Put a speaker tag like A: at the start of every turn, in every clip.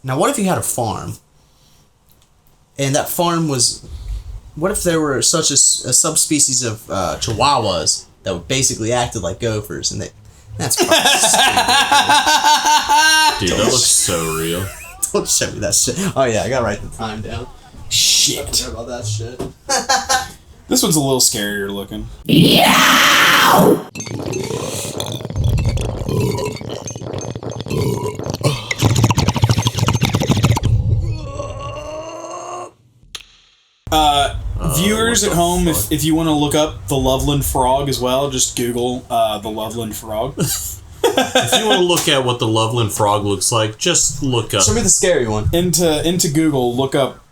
A: Now, what if you had a farm? And that farm was... What if there were such a subspecies of chihuahuas that would basically acted like gophers, and that's fucking stupid.
B: Dude, that looks so real.
A: Don't show me that shit. Oh yeah, I gotta write the time down.
C: Shit.
A: I forgot about that shit.
C: This one's a little scarier looking. Viewers at home, if you want to look up the Loveland Frog as well, just Google the Loveland Frog.
B: If you want to look at what the Loveland Frog looks like, just look up.
A: Show me the scary one.
C: Into Google, look up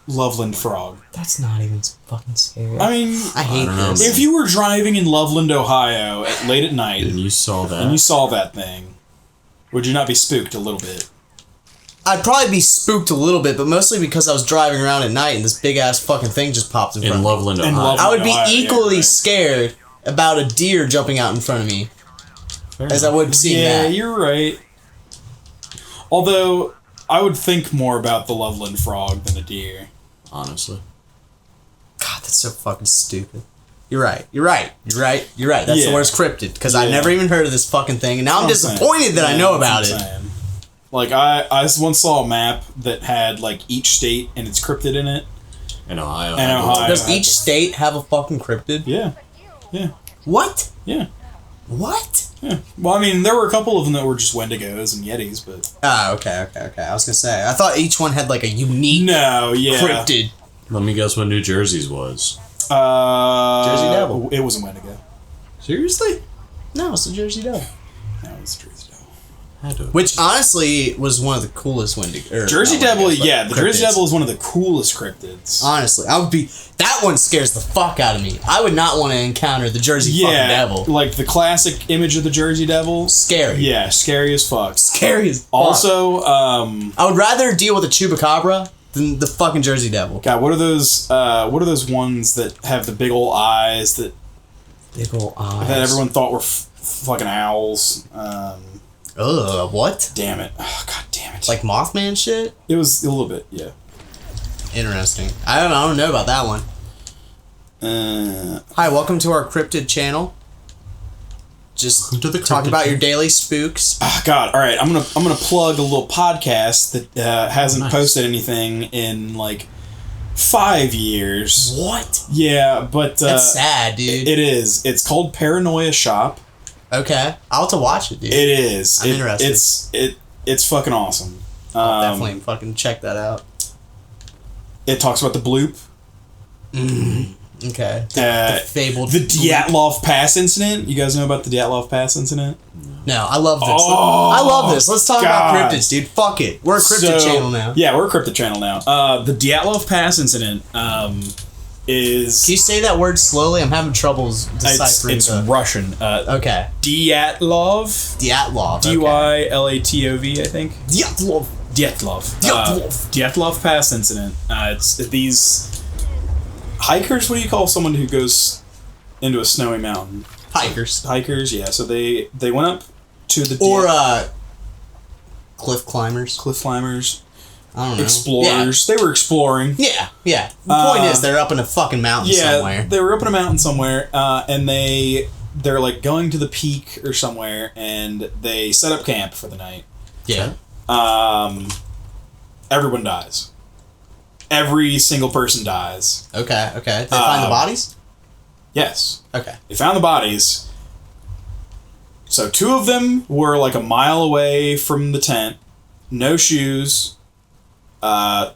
C: Loveland Frog.
A: That's not even fucking scary.
C: I mean,
A: I hate this.
C: If you were driving in Loveland, Ohio, late at night,
B: and you saw that
C: thing, would you not be spooked a little bit?
A: I'd probably be spooked a little bit, but mostly because I was driving around at night and this big ass fucking thing just popped in front of me.
B: Loveland, Ohio.
A: I would be equally scared about a deer jumping out in front of me as I would seeing that.
C: Yeah, you're right. Although, I would think more about the Loveland Frog than a deer.
B: Honestly.
A: God, that's so fucking stupid. You're right. That's the worst cryptid, because I never even heard of this fucking thing, and now I'm disappointed that I know about it.
C: Like, I once saw a map that had, like, each state and its cryptid in it.
B: In Ohio.
A: Does each state have a fucking cryptid?
C: Yeah.
A: What?
C: Yeah.
A: What?
C: Yeah. Well, I mean, there were a couple of them that were just Wendigos and Yetis, but...
A: Ah, okay. I was gonna say, I thought each one had, like, a unique cryptid.
B: Let me guess what New Jersey's was.
A: Jersey Devil.
C: It was a Wendigo.
A: Seriously? No, it's the Jersey Devil.
C: No, it's the Jersey Devil.
A: Which honestly was one of the coolest Wendigo.
C: Jersey Devil, the Jersey Devil is one of the coolest cryptids.
A: Honestly, that one scares the fuck out of me. I would not want to encounter the Jersey fucking Devil.
C: Like the classic image of the Jersey Devil.
A: Scary.
C: Yeah, scary as fuck.
A: Scary as fuck.
C: Also,
A: I would rather deal with a chupacabra than the fucking Jersey Devil.
C: God, what are those ones that have the big old eyes that everyone thought were fucking owls?
A: What?
C: Damn it. Oh, God damn it.
A: Like Mothman shit?
C: It was a little bit, yeah.
A: Interesting. I don't know about that one. Hi, welcome to our Cryptid channel. Just talk about your daily spooks.
C: Oh, God, all right. I'm gonna plug a little podcast that hasn't posted anything in like 5 years.
A: What?
C: Yeah, but
A: that's sad, dude.
C: It is. It's called Paranoia Shop.
A: Okay, I'll have to watch it, dude.
C: It is.
A: I'm interested.
C: It's fucking awesome.
A: I'll definitely fucking check that out.
C: It talks about the bloop.
A: Okay. The fabled...
C: The Dyatlov Pass incident. You guys know about the Dyatlov Pass incident?
A: No, I love this.
C: Oh,
A: I love this. Let's talk about cryptids, dude. Fuck it. We're a cryptid channel now.
C: Yeah, we're a cryptid channel now. The Dyatlov Pass incident is...
A: Can you say that word slowly? I'm having troubles deciphering
C: It's Russian.
A: Okay.
C: Dyatlov.
A: Dyatlov.
C: Dylatov, I think.
A: Dyatlov.
C: Dyatlov Pass incident. It's these hikers. What do you call someone who goes into a snowy mountain? Hikers, yeah. So they went up to the...
A: cliff climbers. I don't know.
C: Explorers. Yeah. They were exploring.
A: Yeah. The point is, they're up in a fucking mountain somewhere.
C: Yeah, they were up in a mountain somewhere, and they're like going to the peak or somewhere, and they set up camp for the night.
A: Yeah.
C: Everyone dies. Every single person dies.
A: Okay. Did they find the bodies?
C: Yes.
A: Okay.
C: They found the bodies. So 2 of them were like a mile away from the tent. No shoes. I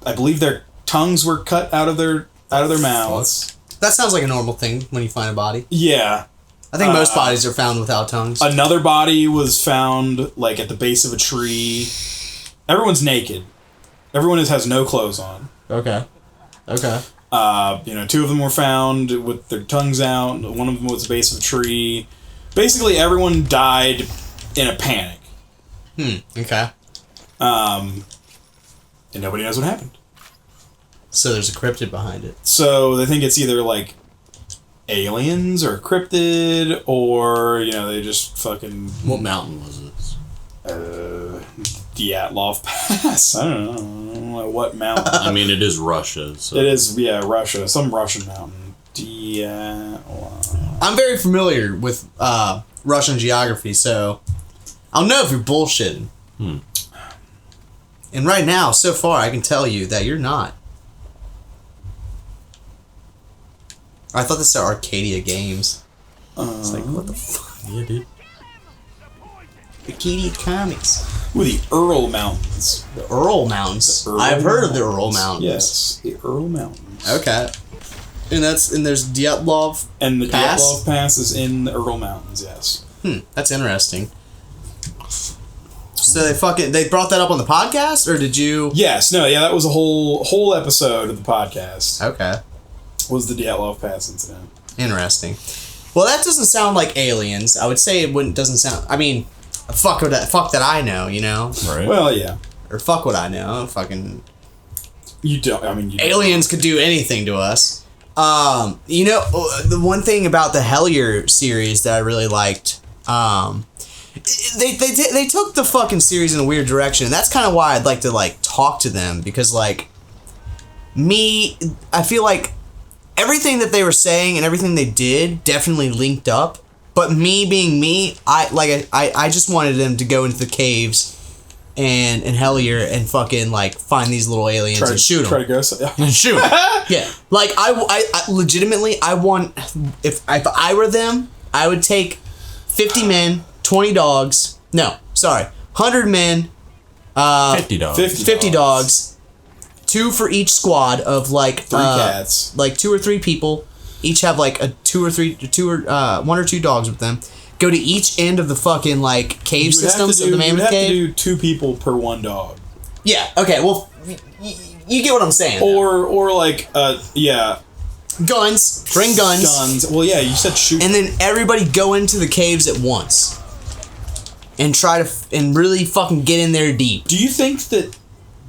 C: believe their tongues were cut out of their mouths.
A: That sounds like a normal thing when you find a body.
C: Yeah.
A: I think most bodies are found without tongues.
C: Another body was found like at the base of a tree. Everyone's naked. Everyone has no clothes on.
A: Okay.
C: 2 of them were found with their tongues out. One of them was at the base of a tree. Basically, everyone died in a panic.
A: Okay.
C: And nobody knows what happened.
A: So there's a cryptid behind it.
C: So they think it's either like aliens or cryptid, or they just fucking...
B: What mountain was this?
C: Dyatlov Pass. I don't know what mountain.
B: I mean, it is Russia. So.
C: It is, Russia. Some Russian mountain. Dyatlov.
A: I'm very familiar with Russian geography, so I'll know if you're bullshitting. And right now, so far, I can tell you that you're not. I thought this was Arcadia Games. It's like, what the fuck?
B: Yeah, dude.
A: Arcadia Comics.
C: With the Ural Mountains.
A: The Ural Mountains. I've heard of the Ural Mountains.
C: Yes, the Ural Mountains.
A: Okay. And there's Dyatlov
C: And the
A: Pass?
C: Dyatlov Pass is in the Ural Mountains, yes.
A: That's interesting. So they brought that up on the podcast, or did you?
C: Yes, no, yeah, that was a whole episode of the podcast.
A: Okay.
C: Was the Dyatlov Pass incident.
A: Interesting. Well, that doesn't sound like aliens. I would say it doesn't sound. I mean, fuck that I know, you know.
B: Right.
C: Well, yeah.
A: Or fuck what I know. Fucking.
C: You don't. I mean,
A: aliens could do anything to us. You know, the one thing about the Hellier series that I really liked. They took the fucking series in a weird direction, and that's kind of why I'd like to like talk to them, because like I feel like everything that they were saying and everything they did definitely linked up. But me being me, I just wanted them to go into the caves and Hellier and fucking like find these little aliens and shoot them.
C: Try to go.
A: And shoot them. Yeah, like I legitimately I want if I were them, I would take 50 men, 20 dogs. No, sorry, 100 men.
B: 50 dogs.
C: 50
A: dogs. 2 for each squad of like
C: 3 cats.
A: Like 2 or 3 people. Each have like 1 or 2 dogs with them. Go to each end of the fucking like cave systems of the Mammoth Cave.
C: You have to do 2 people per 1 dog.
A: Yeah. Okay. Well, you get what I'm saying.
C: Or like yeah.
A: Guns. Bring guns.
C: Well, yeah. You said shoot.
A: And then everybody go into the caves at once. And try to and really fucking get in there deep.
C: Do you think that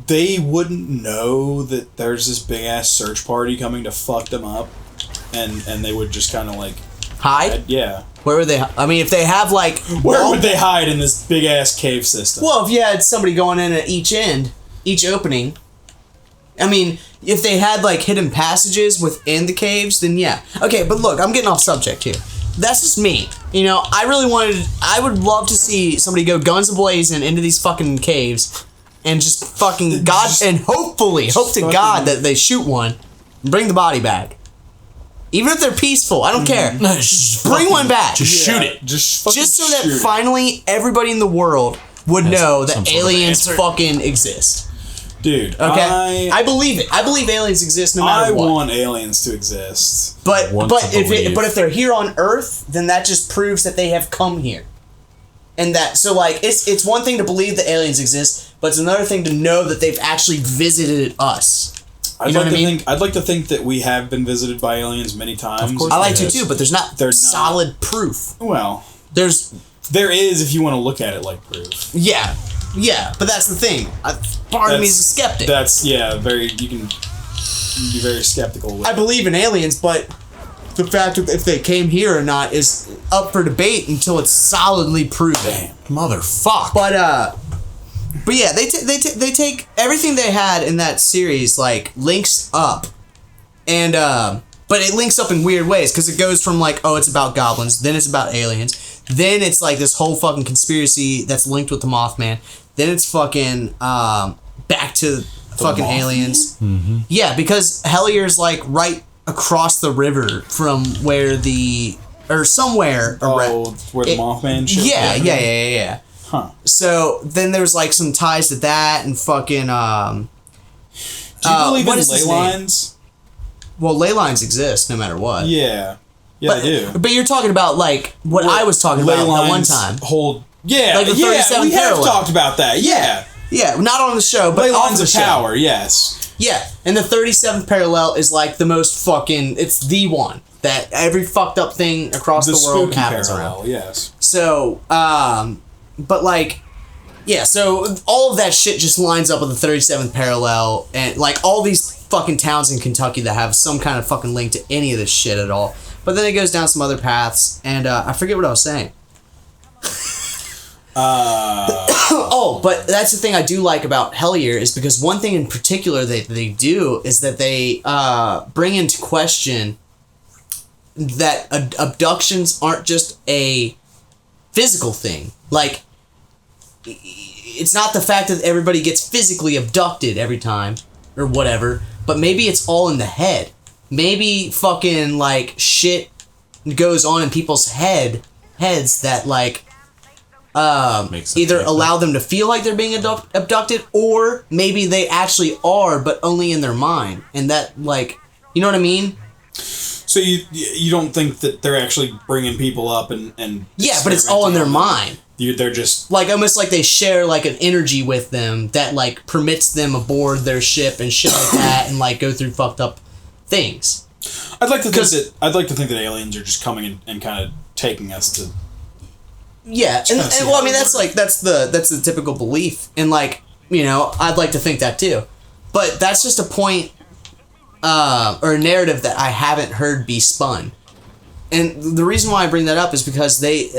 C: they wouldn't know that there's this big ass search party coming to fuck them up, and they would just kind of like
A: hide?
C: Yeah.
A: Where would they? I mean, if they have like,
C: where would they hide in this big ass cave system?
A: Well, if you had somebody going in at each end, each opening. I mean, if they had like hidden passages within the caves, then yeah. Okay, but look, I'm getting off subject here. That's just me. You know, I would love to see somebody go guns a-blazing into these fucking caves and just fucking and hope to God that they shoot one and bring the body back. Even if they're peaceful, I don't care. Just bring one back.
B: Just shoot it.
A: Just so that finally everybody in the world would know that aliens fucking exist.
C: Dude,
A: okay, I believe it. I believe aliens exist no matter what.
C: I want aliens to exist.
A: But if they're here on Earth, then that just proves that they have come here. And that so like it's one thing to believe that aliens exist, but it's another thing to know that they've actually visited us.
C: I'd like to think that we have been visited by aliens many times.
A: Of course, I like to too, but there's not solid proof.
C: Well,
A: there
C: is if you want to look at it like proof.
A: Yeah, but that's the thing. Part of me is a skeptic.
C: You can be very skeptical with
A: I believe in aliens, but the fact of if they came here or not is up for debate until it's solidly proven.
C: Damn.
A: Motherfuck. But yeah, they take everything they had in that series, like, links up. And, but it links up in weird ways, because it goes from, like, oh, it's about goblins, then it's about aliens, then it's, like, this whole fucking conspiracy that's linked with the Mothman, then it's fucking, back to fucking aliens.
B: Mm-hmm.
A: Yeah, because Hellier's, like, right across the river from where somewhere.
C: Where the Mothman shit?
A: Yeah.
C: Huh.
A: So then there's like some ties to that and fucking
C: Do you believe in ley lines?
A: Well, ley lines exist no matter what.
C: Yeah, they do.
A: But you're talking about like what I was talking about that one time.
C: Like the 37th
A: we
C: have talked about that. Yeah,
A: not on the show, but
C: ley
A: off
C: lines
A: the
C: of
A: show.
C: power. Yes.
A: Yeah, and the 37th parallel is like the most fucking. It's the one that every fucked up thing across the world happens around.
C: Yes.
A: So, but like, yeah, so all of that shit just lines up with the 37th parallel, and like all these fucking towns in Kentucky that have some kind of fucking link to any of this shit at all. But then it goes down some other paths, and I forget what I was saying. Oh, but that's the thing I do like about Hellier is because one thing in particular they do is that they bring into question that abductions aren't just a physical thing. Like, it's not the fact that everybody gets physically abducted every time or whatever, but maybe it's all in the head. Maybe fucking like shit goes on in people's heads that like either allow them to feel like they're being abducted, or maybe they actually are, but only in their mind. And that, like, you know what I mean?
C: So you don't think that they're actually bringing people up and
A: yeah, but it's all in their mind.
C: They're just
A: like almost like they share like an energy with them that like permits them aboard their ship and shit like that, and like go through fucked up things.
C: I'd like to think that aliens are just coming and kind of taking us to.
A: Yeah, and well, I mean that's the typical belief, and like, you know, I'd like to think that too, but that's just a point or a narrative that I haven't heard be spun. And the reason why I bring that up is because they,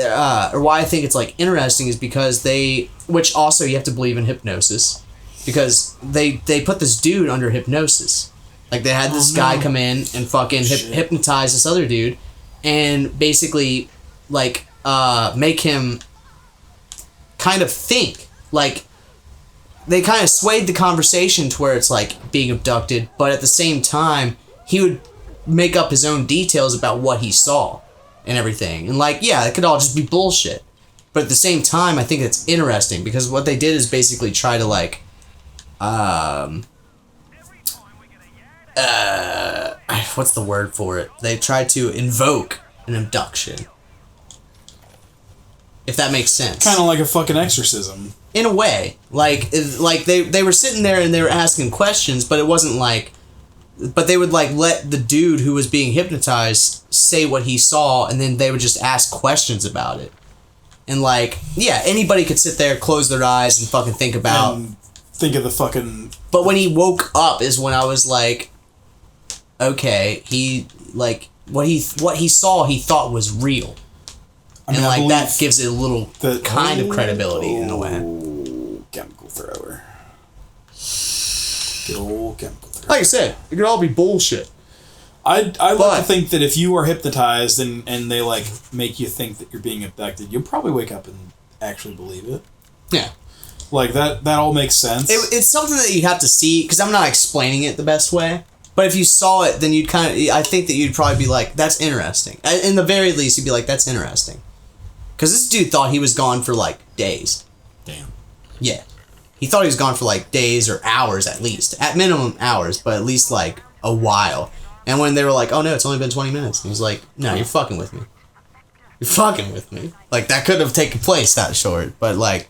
A: or why I think it's like interesting is because they, which also you have to believe in hypnosis, because they put this dude under hypnosis. Like they had this guy come in and fucking hypnotize this other dude, and basically like make him kind of think. Like they kind of swayed the conversation to where it's like being abducted, but at the same time he would make up his own details about what he saw and everything. And like, yeah, it could all just be bullshit. But at the same time, I think it's interesting because what they did is basically try to like, what's the word for it? They tried to invoke an abduction. If that makes sense.
C: Kind of like a fucking exorcism.
A: In a way. Like they were sitting there and they were asking questions, but it wasn't like, but they would like let the dude who was being hypnotized say what he saw, and then they would just ask questions about it. And like, yeah, anybody could sit there, close their eyes, and fucking think about.
C: And think of the fucking.
A: But when he woke up is when I was like, okay, he like what he saw he thought was real. I mean, and like that gives it a little kind of credibility in a way.
C: Chemical thrower. Good old chemical thrower.
A: Like I said, it could all be bullshit.
C: I like to think that if you are hypnotized and they like make you think that you're being abducted, you'll probably wake up and actually believe it.
A: Yeah.
C: Like that all makes sense.
A: It's something that you have to see, because I'm not explaining it the best way. But if you saw it, then you'd I think that you'd probably be like, that's interesting. In the very least, you'd be like, that's interesting. Because this dude thought he was gone for like days.
B: Damn.
A: Yeah. He thought he was gone for like days or hours at least. At minimum hours, but at least like a while. And when they were like, oh no, it's only been 20 minutes. And he was like, no, you're fucking with me. You're fucking with me. Like, that could have taken place that short. But like,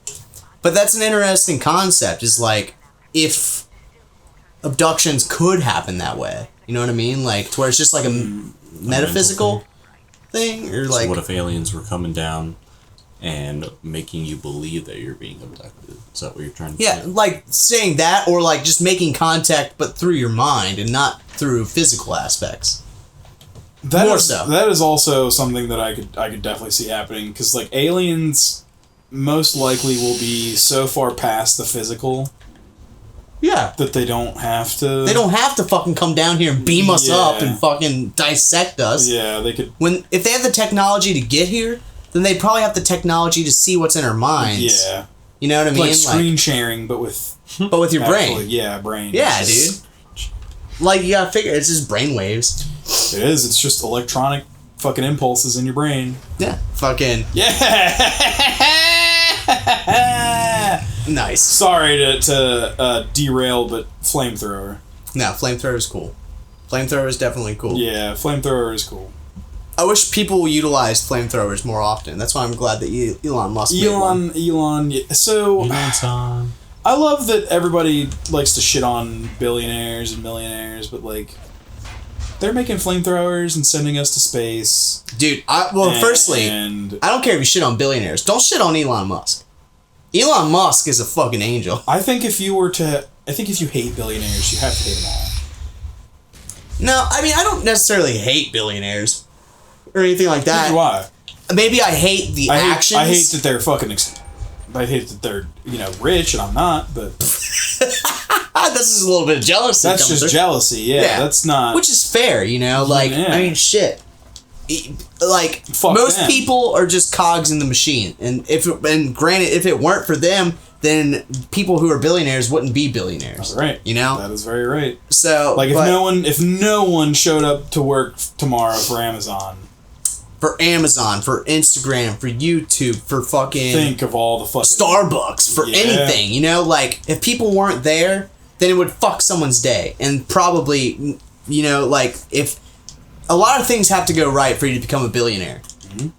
A: but that's an interesting concept. Is like, if abductions could happen that way. You know what I mean? Like, to where it's just like a metaphysical thing? Or like,
B: so what if aliens were coming down and making you believe that you're being abducted? Is that what you're trying to say?
A: Yeah, like saying that, or like just making contact but through your mind and not through physical aspects.
C: That is also something that I could definitely see happening, because like aliens most likely will be so far past the physical.
A: Yeah.
C: That they don't have to.
A: They don't have to fucking come down here and beam us up and fucking dissect us.
C: Yeah, they could.
A: If they have the technology to get here, then they probably have the technology to see what's in our minds.
C: Yeah.
A: You know what I mean?
C: Like screen sharing, but with
A: your brain.
C: Yeah, brain.
A: Yeah, dude. Like, you gotta figure, it's just brain waves.
C: It is. It's just electronic fucking impulses in your brain.
A: Yeah. Fucking.
C: Yeah.
A: Nice.
C: Sorry to derail, but flamethrower.
A: No, flamethrower is cool. Flamethrower is definitely cool.
C: Yeah, flamethrower is cool.
A: I wish people utilized flamethrowers more often. That's why I'm glad that Elon Musk made one.
C: Elon. Yeah. So I love that everybody likes to shit on billionaires and millionaires, but like, they're making flamethrowers and sending us to space.
A: Dude, firstly, I don't care if you shit on billionaires. Don't shit on Elon Musk. Elon Musk is a fucking angel.
C: I think if you hate billionaires, you have to hate them all.
A: No, I mean, I don't necessarily hate billionaires or anything like that.
C: Why?
A: Maybe I hate the actions.
C: I hate that they're fucking I hate that they're, rich and I'm not, but...
A: This is a little bit of jealousy.
C: That's just jealousy, yeah. That's not...
A: Which is fair, Like, I mean, shit. Like,
C: Fuck
A: most
C: them.
A: people are just cogs in the machine. And granted, if it weren't for them, then people who are billionaires wouldn't be billionaires.
C: That's right. That is very right.
A: So,
C: like, if no one showed up to work tomorrow for Amazon...
A: For Amazon, for Instagram, for YouTube, for fucking...
C: Think of all the fucking...
A: Starbucks, for anything, Like, if people weren't there, then it would fuck someone's day. And probably, like, if... A lot of things have to go right for you to become a billionaire. Mm-hmm.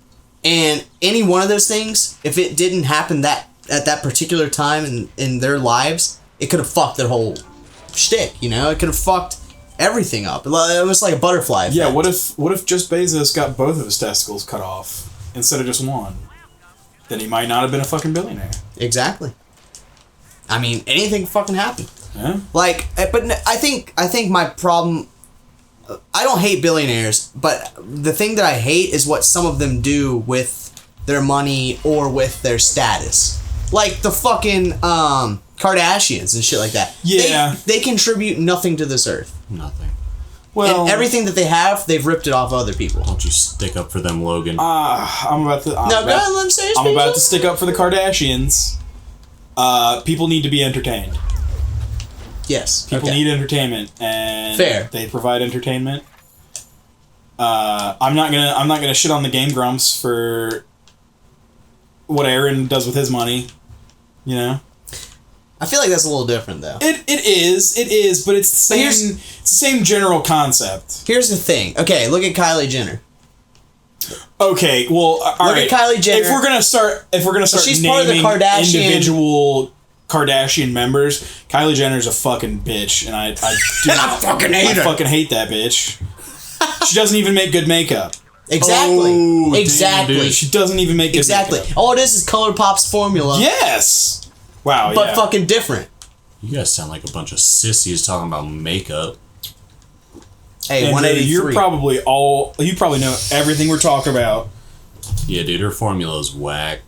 A: And any one of those things, if it didn't happen at that particular time in their lives, it could have fucked their whole shtick, It could have fucked... everything up. It was like a butterfly effect.
C: Yeah, what if just Bezos got both of his testicles cut off instead of just one? Then he might not have been a fucking billionaire.
A: Exactly. I mean, anything can fucking happen.
C: Yeah.
A: Like, but I think my problem... I don't hate billionaires, but the thing that I hate is what some of them do with their money or with their status. Like the fucking Kardashians and shit like that.
C: Yeah.
A: They contribute nothing to this earth.
B: Nothing.
A: Well, and everything that they have, they've ripped it off other people.
B: Don't you stick up for them, Logan?
C: I'm about to.
A: Go ahead, let him say his
C: I'm
A: piece.
C: about to stick up for the Kardashians. People need to be entertained.
A: Yes.
C: People need entertainment, and
A: fair.
C: They provide entertainment. I'm not gonna shit on the Game Grumps for what Aaron does with his money.
A: I feel like that's a little different, though.
C: It is, but it's the same general concept.
A: Here's the thing. Okay, look at Kylie Jenner.
C: Okay, well, all right.
A: Look at Kylie Jenner.
C: If we're gonna start
A: she's
C: naming
A: part of the Kardashian
C: individual Kardashian members, Kylie Jenner's a fucking bitch, and I fucking hate that bitch. She doesn't even make good makeup.
A: Exactly.
C: Oh,
A: exactly.
C: Damn, she doesn't even make good makeup.
A: All it is ColourPop's formula.
C: Yes. Wow.
A: But fucking different.
B: You guys sound like a bunch of sissies talking about makeup.
A: Hey,
C: and
A: 183.
C: You probably know everything we're talking about.
B: Yeah, dude, her formula is whack.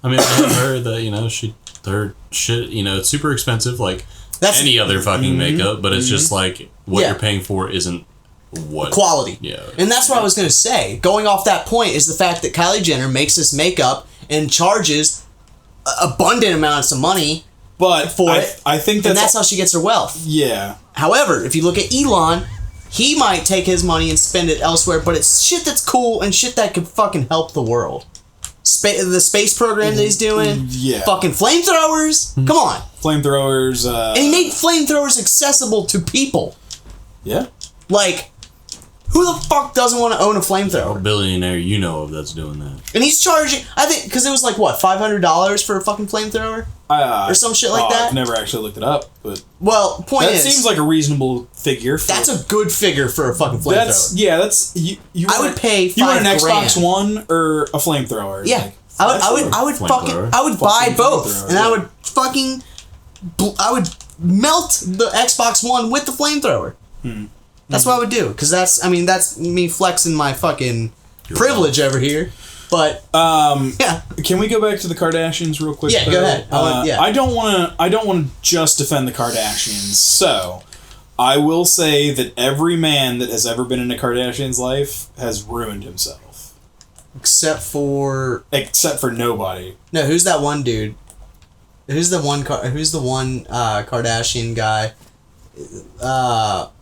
B: I mean, I heard that, her shit, it's super expensive, like any other fucking makeup, but it's just like what you're paying for isn't what
A: quality.
B: Yeah.
A: And that's what I was going to say. Going off that point is the fact that Kylie Jenner makes this makeup and charges abundant amounts of money for it.
C: I think
A: that's how she gets her wealth.
C: Yeah.
A: However, if you look at Elon, he might take his money and spend it elsewhere, but it's shit that's cool and shit that could fucking help the world. The space program that he's doing.
C: Yeah.
A: Fucking flamethrowers. Come on.
C: Flamethrowers.
A: And he made flamethrowers accessible to people.
C: Yeah.
A: Like, who the fuck doesn't want to own a flamethrower?
B: A billionaire you know of that's doing that.
A: And he's charging, I think, because it was like, what, $500 for a fucking flamethrower? Or some shit like that?
C: I've never actually looked it up, but...
A: Well,
C: that seems like a reasonable figure.
A: That's a good figure for a fucking flamethrower. I would pay $5,000.
C: You want an Xbox One or a flamethrower?
A: Yeah.
C: Like,
A: I would buy both. And I would fucking... I would melt the Xbox One with the flamethrower. That's what I would do, because that's me flexing my fucking privilege over here. But yeah,
C: can we go back to the Kardashians real quick?
A: Yeah,
C: though?
A: go ahead.
C: I don't want to just defend the Kardashians. So I will say that every man that has ever been in a Kardashian's life has ruined himself,
A: except for
C: nobody.
A: No, who's that one dude? Who's the one Kardashian guy?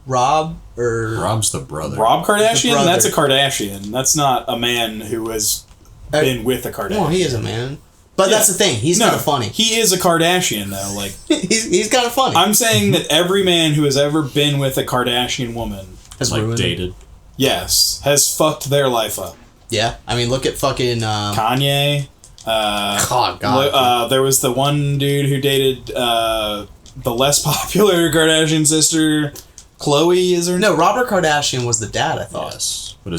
A: Rob's
B: the brother.
C: Rob Kardashian? That's a Kardashian. That's not a man who has been with a Kardashian.
A: Well, he is a man. But that's the thing. He's kind of funny.
C: He is a Kardashian, though. Like
A: he's kind of funny.
C: I'm saying that every man who has ever been with a Kardashian woman
B: has dated.
C: Yes, has fucked their life up.
A: Yeah, I mean, look at fucking
C: Kanye.
A: God.
C: There was the one dude who dated the less popular Kardashian sister. Chloe is her name?
A: No, Robert Kardashian was the dad, I thought.
B: Yes, but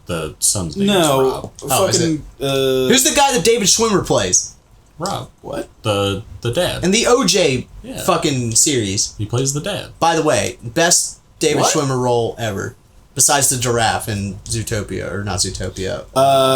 B: the son's name is Rob.
C: Fucking,
A: who's the guy that David Schwimmer plays?
B: Rob.
C: What?
B: The dad.
A: In the OJ fucking series.
B: He plays the dad.
A: By the way, best David Schwimmer role ever. Besides the giraffe in Zootopia, or not Zootopia,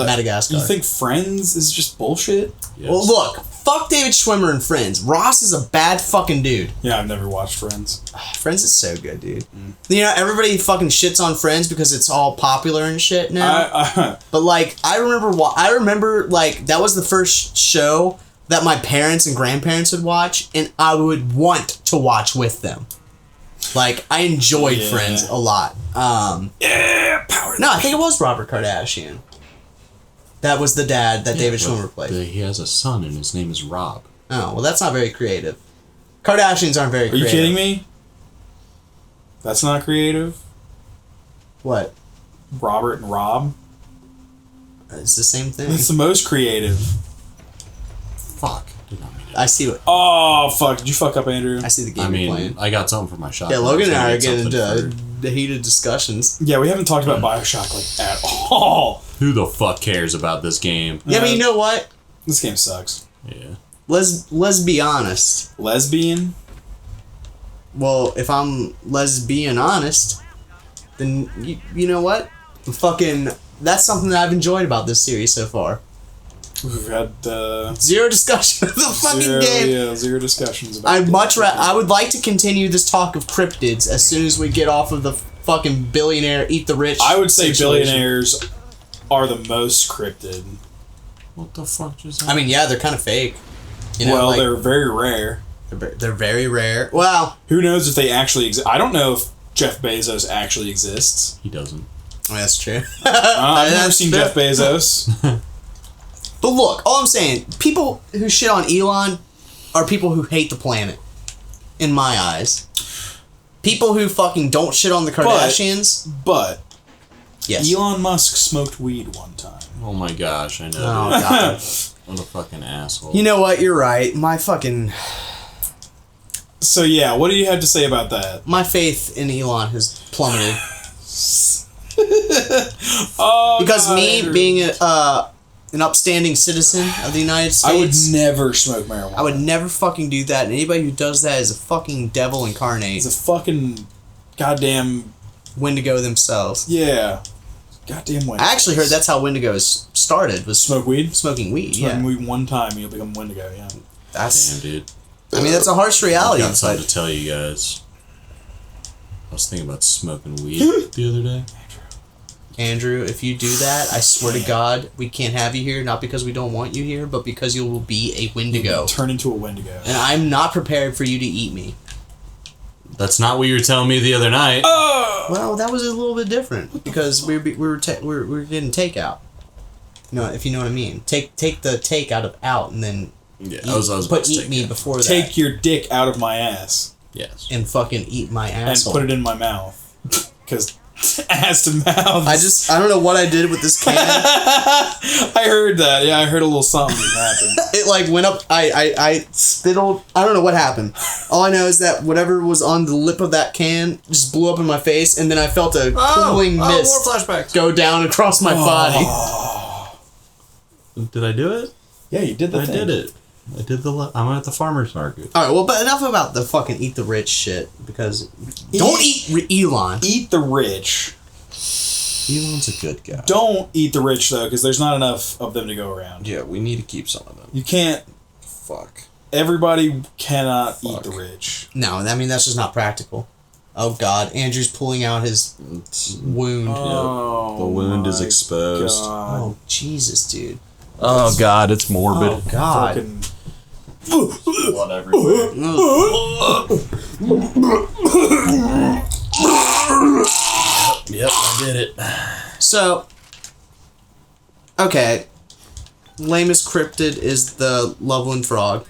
A: Madagascar.
C: You think Friends is just bullshit?
A: Yes. Well, look, fuck David Schwimmer and Friends. Ross is a bad fucking dude.
C: Yeah, I've never watched Friends.
A: Friends is so good, dude. You know, everybody fucking shits on Friends because it's all popular and shit now. But like, I remember like that was the first show that my parents and grandparents would watch, and I would want to watch with them. Like, I enjoyed Friends a lot.
C: Power.
A: No, I think it was Robert Kardashian. That was the dad that David Schwimmer played.
B: He has a son, and his name is Rob.
A: Oh, well, that's not very creative. Kardashians aren't very creative.
C: Are you kidding me? That's not creative?
A: What?
C: Robert and Rob?
A: It's the same thing.
C: It's the most creative.
B: Fuck. Did not mean it.
A: I see what...
C: Oh, fuck. Did you fuck up, Andrew?
A: I see the game you're playing.
B: I got something for my shot.
A: Yeah, Logan and I are getting into the heated discussions.
C: Yeah, we haven't talked about BioShock, like, at all.
B: Who the fuck cares about this game?
A: Yeah, but you know what?
C: This game sucks.
B: Yeah.
A: Let's be honest.
C: Lesbian?
A: Well, if I'm lesbian honest, then you know what? That's something that I've enjoyed about this series so far.
C: We've had
A: zero discussion of the fucking game.
C: Yeah, zero discussions about it.
A: I would like to continue this talk of cryptids as soon as we get off of the fucking billionaire eat the rich.
C: I would say
A: situation.
C: billionaires are the most cryptid.
B: What the fuck just happened?
A: I mean, yeah, they're kind of fake. You know,
C: well,
A: like,
C: they're very rare.
A: They're very rare. Well,
C: who knows if they actually exist? I don't know if Jeff Bezos actually exists.
B: He doesn't.
A: I mean, that's true.
C: I've never seen Jeff Bezos.
A: But look, all I'm saying, people who shit on Elon are people who hate the planet. In my eyes. People who fucking don't shit on the Kardashians.
C: But
A: yes.
C: Elon Musk smoked weed one time.
B: Oh my gosh, I know.
A: Oh,
B: dude.
A: God.
B: What a fucking asshole.
A: You know what? You're right. My fucking...
C: So yeah, what do you have to say about that?
A: My faith in Elon has plummeted. Because
C: Andrew.
A: being an upstanding citizen of the United States...
C: I would never smoke marijuana.
A: I would never fucking do that. And anybody who does that is a fucking devil incarnate.
C: It's a fucking goddamn...
A: Wendigo themselves.
C: Yeah. Goddamn Wendigo.
A: I actually heard that's how Wendigos started, was
C: Smoke weed?
A: smoking weed,
C: Smoking weed one time and you'll become Wendigo, yeah.
A: That's...
B: Damn, dude.
A: I mean, that's a harsh reality.
B: I've got something to tell you guys. I was thinking about smoking weed the other day.
A: Andrew, if you do that, I swear to God, we can't have you here, not because we don't want you here, but because you will be a Wendigo.
C: Turn into a Wendigo.
A: And I'm not prepared for you to eat me.
B: That's not what you were telling me the other night.
A: Well, that was a little bit different because we were getting takeout. You know, if you know what I mean. Take the take out of out and then
B: Yeah,
A: eat,
B: I was
A: put eat me before that.
C: Take your dick out of my ass.
B: Yes.
A: And fucking eat my asshole.
C: And put it in my mouth. Because ass to mouth.
A: I don't know what I did with this can.
C: I heard that. Yeah, I heard a little something happen.
A: It like went up. I spittled. I don't know what happened. All I know is that whatever was on the lip of that can just blew up in my face, and then I felt a cooling mist
B: more flashbacks.
A: go down across my body.
B: Did I do it?
C: Yeah, you did the thing.
B: I did it. I did I'm at the farmer's market.
A: All right, well, but enough about the fucking eat the rich shit because don't eat Elon.
C: Eat the rich.
A: Elon's a good guy.
C: Don't eat the rich though, because there's not enough of them to go around.
B: Yeah, we need to keep some of them.
C: You can't.
B: Fuck.
C: Everybody cannot eat the rich.
A: No, I mean that's just not practical. Oh God, Andrew's pulling out his wound.
C: Oh,
B: the wound is
C: my
B: exposed.
C: God.
A: Oh Jesus, dude.
B: Oh God, it's morbid.
A: Oh God.
C: Fucking...
B: Whatever. Yep, I did it.
A: So, okay, lamest cryptid is the Loveland frog.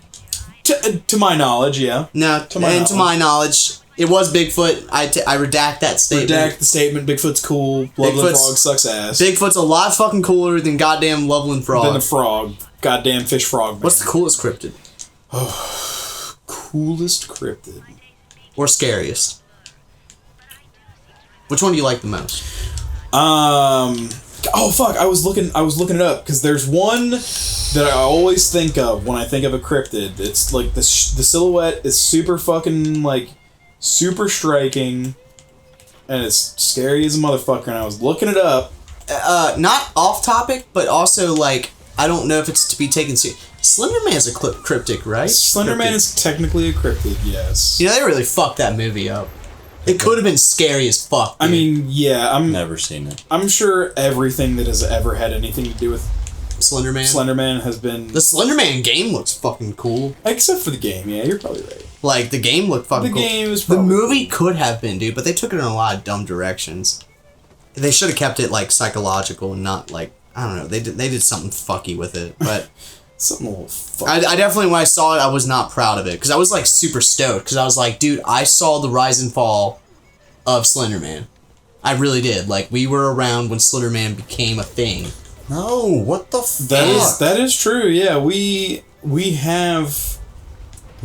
C: To my knowledge, yeah.
A: No, to my knowledge, it was Bigfoot. I redact that statement.
C: Redact the statement. Bigfoot's cool. Loveland frog sucks ass.
A: Bigfoot's a lot fucking cooler than goddamn Loveland frog.
C: Than the frog. Goddamn fish frog, man.
A: What's the coolest cryptid?
C: Coolest cryptid.
A: Or scariest? Which one do you like the most?
C: Oh fuck! I was looking it up because there's one that I always think of when I think of a cryptid. It's like the silhouette is super fucking like super striking. and it's scary as a motherfucker. And I was looking it up.
A: Not off topic, but also like I don't know if it's to be taken seriously. Slender Man's a cryptic, right?
C: Slender Man is technically a cryptid, yes.
A: You know, they really fucked that movie up. It could have been scary as fuck. Dude.
C: I mean, yeah,
B: never seen it.
C: I'm sure everything that has ever had anything to do with
A: Slender Man
C: has been...
A: The Slender Man game looks fucking cool.
C: Except for the game, yeah, you're probably right.
A: Like, the game looked fucking cool.
C: The game is probably...
A: The movie could have been, dude, but they took it in a lot of dumb directions. They should have kept it, like, psychological and not, like, I don't know, they did something fucky with it, but...
C: Something a little fucky.
A: I definitely, when I saw it, I was not proud of it, because I was, like, super stoked, because I was like, dude, I saw the rise and fall of Slender Man. I really did. Like, we were around when Slender Man became a thing.
B: No, what the fuck?
C: That is true, yeah. We have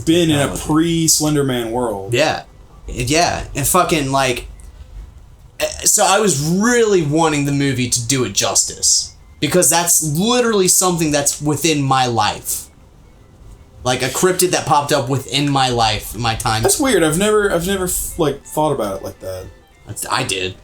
C: been in a pre-Slender Man world.
A: Yeah. Yeah. And fucking, like... So I was really wanting the movie to do it justice. Because that's literally something that's within my life. Like a cryptid that popped up within my life, my time.
C: That's weird. I've never like thought about it like that.
A: I did.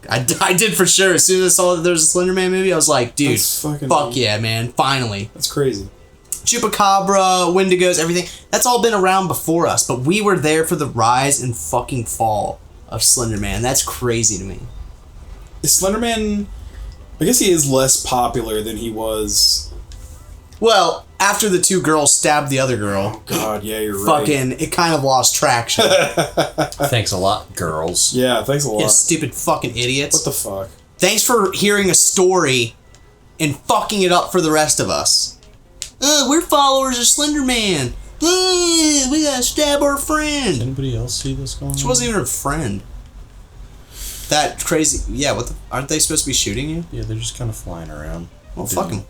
A: I did for sure. As soon as I saw that there was a Slender Man movie, I was like, dude, fuck yeah, man. Finally.
C: That's crazy.
A: Chupacabra, Wendigos, everything. That's all been around before us, but we were there for the rise and fucking fall of Slender Man. That's crazy to me.
C: Is Slender Man... I guess he is less popular than he was...
A: Well, after the two girls stabbed the other girl...
C: Oh, God, yeah, you're right.
A: Fucking, it kind of lost traction.
B: Thanks a lot, girls.
C: Yeah, thanks a lot.
A: You stupid fucking idiots.
C: What the fuck?
A: Thanks for hearing a story and fucking it up for the rest of us. We're followers of Slender Man. We gotta stab our friend.
B: Anybody else see this going on?
A: She wasn't even her friend. That crazy... Yeah, aren't they supposed to be shooting you?
B: Yeah, they're just kind of flying around.
A: Well, fuck them.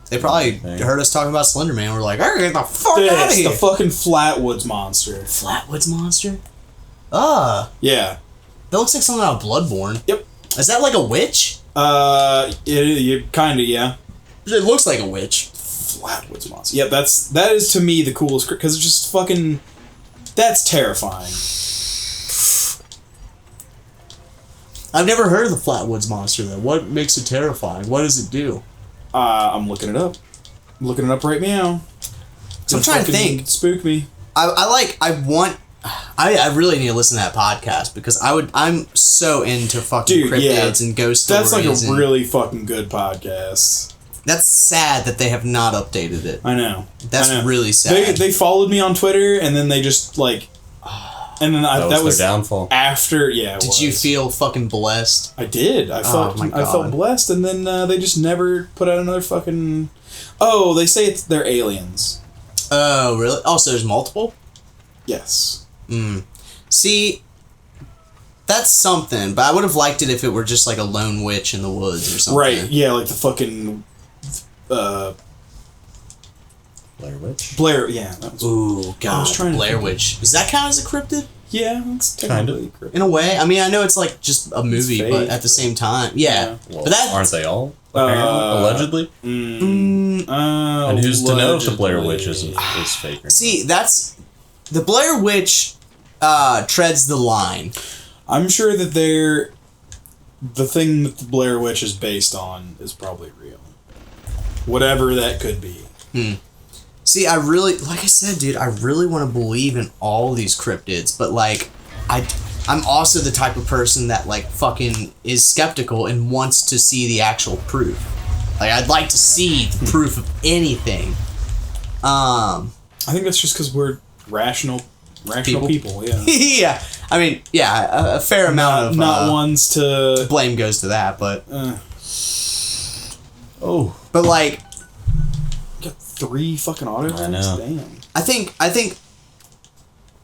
A: They probably heard us talking about Slender Man. We're like, all right, get the fuck out of here.
C: It's the fucking Flatwoods Monster.
A: Flatwoods Monster?
C: Yeah.
A: That looks like something out of Bloodborne.
C: Yep.
A: Is that like a witch?
C: It kinda, yeah.
A: It looks like a witch.
C: Flatwoods Monster. Yeah, that is to me the coolest, because it's just fucking... That's terrifying.
A: I've never heard of the Flatwoods Monster, though. What makes it terrifying? What does it do?
C: I'm looking it up. I'm looking it up right now.
A: I'm trying to think.
C: Spook me.
A: I really need to listen to that podcast, because I'm so into fucking cryptids and ghost stories.
C: That's like a really fucking good podcast.
A: That's sad that they have not updated it.
C: I know.
A: That's really sad.
C: They followed me on Twitter, and then they just like... And then that was
B: their downfall.
C: After, yeah.
A: Did you feel fucking blessed?
C: I did. I felt blessed, and then they just never put out another fucking. Oh, they say they're aliens.
A: Oh, really? Oh, so there's multiple?
C: Yes.
A: See, that's something, but I would have liked it if it were just like a lone witch in the woods or something.
C: Right? Yeah, like the fucking.
B: Blair Witch?
C: Yeah. That was,
A: ooh, God.
C: I was trying
A: Blair Witch. Does that count as a cryptid?
C: Yeah, it's technically a cryptid.
A: In a way. I mean, I know it's like just a movie,
C: fake,
A: but at the same time. Yeah.
B: Well,
A: but
B: aren't they all? Allegedly? And who's to know if the Blair Witch is fake or not?
A: See, that's... The Blair Witch treads the line.
C: I'm sure that the thing that the Blair Witch is based on is probably real. Whatever that could be.
A: See, I really, like I said, dude, I really want to believe in all these cryptids, but like, I'm also the type of person that like fucking is skeptical and wants to see the actual proof. Like, I'd like to see the proof of anything.
C: I think that's just because we're rational people, yeah.
A: Yeah, I mean, yeah, a fair amount of
C: not ones to
A: blame goes to that, but but like.
C: Got 3 fucking autographs?
B: I know.
C: Damn.
A: I think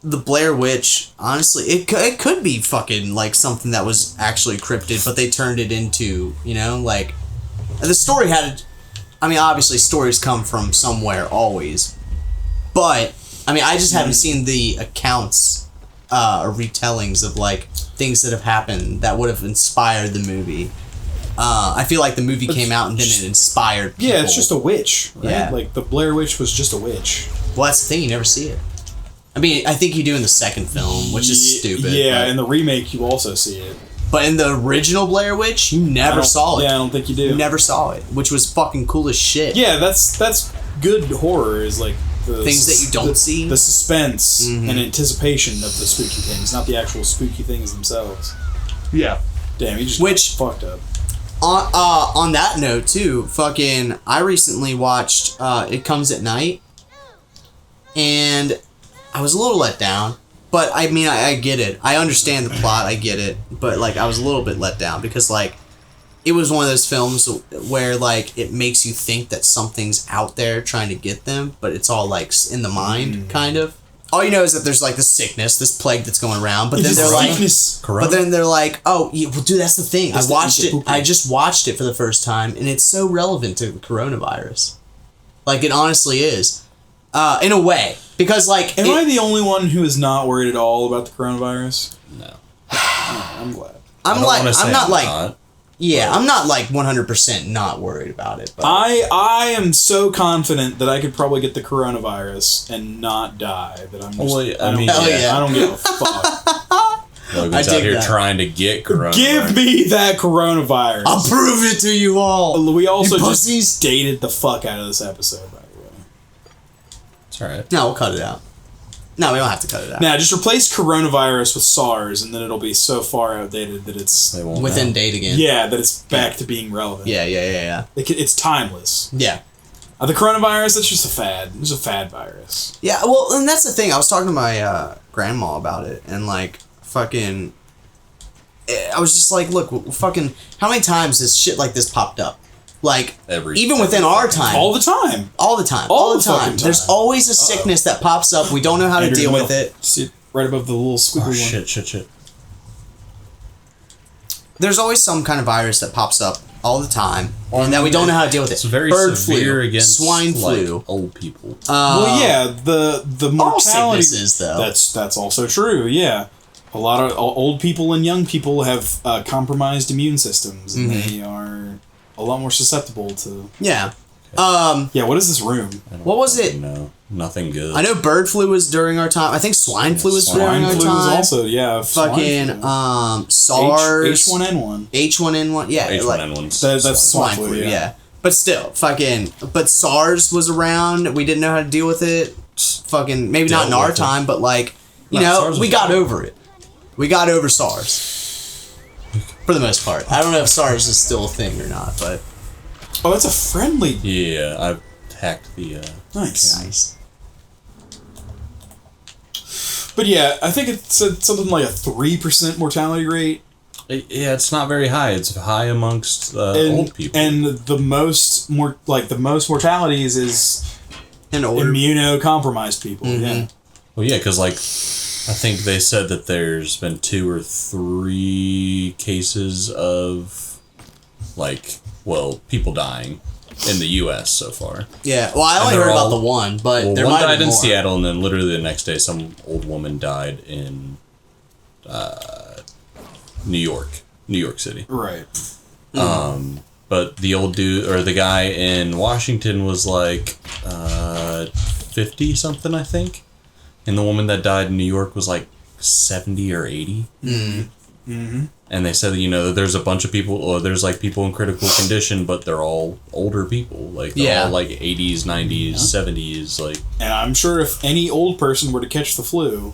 A: the Blair Witch, honestly, it could be fucking like something that was actually cryptid, but they turned it into, you know, like the story had. I mean, obviously, stories come from somewhere always, but I mean, I just haven't seen the accounts or retellings of like things that have happened that would have inspired the movie. I feel like the movie came out and then it inspired people.
C: Yeah, it's just a witch, right?
A: Yeah.
C: Like, the Blair Witch was just a witch.
A: Well, that's the thing, you never see it. I mean, I think you do in the second film, which is stupid.
C: Yeah, in the remake you also see it.
A: But in the original Blair Witch, you never saw it.
C: Yeah, I don't think you do.
A: You never saw it, which was fucking cool as shit.
C: Yeah, that's good horror, is like the
A: things that you don't see.
C: The suspense and anticipation of the spooky things, not the actual spooky things themselves.
A: Yeah.
C: Damn, you just fucked up.
A: On that note too, fucking I recently watched It Comes at Night, and I was a little let down. But I mean, I get it. I understand the plot. I get it. But like, I was a little bit let down because like, it was one of those films where like it makes you think that something's out there trying to get them, but it's all like in the mind, kind of. All you know is that there's like this sickness, this plague that's going around. But then they're like, oh, yeah, well, dude, that's the thing. I watched it. I just watched it for the first time, and it's so relevant to the coronavirus. Like it honestly is, in a way. Because, like...
C: Am I the only one who is not worried at all about the coronavirus?
B: No.
C: I'm glad.
A: I'm not 100% not worried about it. But
C: I am so confident that I could probably get the coronavirus and not die that I'm just... I don't give a fuck.
B: Logan's out here trying to get coronavirus.
C: Give me that coronavirus.
A: I'll prove it to you all.
C: We also just dated the fuck out of this episode, by the way.
B: Alright.
A: No, we'll cut it out. No, we don't have to cut it out.
C: Now, just replace coronavirus with SARS, and then it'll be so far outdated that it's...
A: within date again.
C: Yeah, that it's back to being relevant.
A: Yeah.
C: It's timeless.
A: Yeah.
C: The coronavirus, that's just a fad. It's a fad virus.
A: Yeah, well, and that's the thing. I was talking to my grandma about it, and like, fucking... I was just like, look, fucking... How many times has shit like this popped up? Like, even within our time.
C: All the time.
A: All the time. There's always a sickness that pops up. We don't know how to deal with it.
C: See, right above the little squiggly one.
B: Shit.
A: There's always some kind of virus that pops up all the time, and that we don't know how to deal with it.
B: It's very
A: Bird
B: severe
A: flu,
B: against
A: swine flu,
B: old people.
C: Well, yeah, the mortality.
A: All sicknesses, though.
C: That's also true. Yeah, a lot of old people and young people have compromised immune systems, and they are a lot more susceptible to...
A: Yeah.
C: What is this room?
A: What was it?
B: No, nothing good.
A: I know bird flu was during our time. I think swine flu was during our time.
C: Swine flu was also,
A: fucking, SARS.
C: H1N1.
A: H1N1, yeah.
B: H1N1's
C: that's swine flu, yeah.
A: But still, but SARS was around. We didn't know how to deal with it. Fucking, maybe not in our time, but like, we got over it. We got over SARS. For the most part. I don't know if SARS is still a thing or not, but...
C: Oh, that's a friendly...
B: Yeah, I've hacked the...
C: Nice. But yeah, I think it's something like a 3% mortality rate.
B: Yeah, it's not very high. It's high amongst old people.
C: And the most mortalities is immunocompromised people. Yeah.
B: Well, yeah, because like... I think they said that there's been 2 or 3 cases of, people dying in the U.S. so far.
A: Yeah, well, I only heard about the one, but there
B: one
A: might
B: died
A: be
B: in
A: more.
B: Seattle, and then literally the next day, some old woman died in New York City.
C: Right.
B: But the old dude, or the guy in Washington was 50 something, I think. And the woman that died in New York was 70 or 80.
C: Mm-hmm.
B: And they said, that there's a bunch of people, or there's people in critical condition, but they're all older people. They're all 80s, 90s, 70s.
C: And I'm sure if any old person were to catch the flu,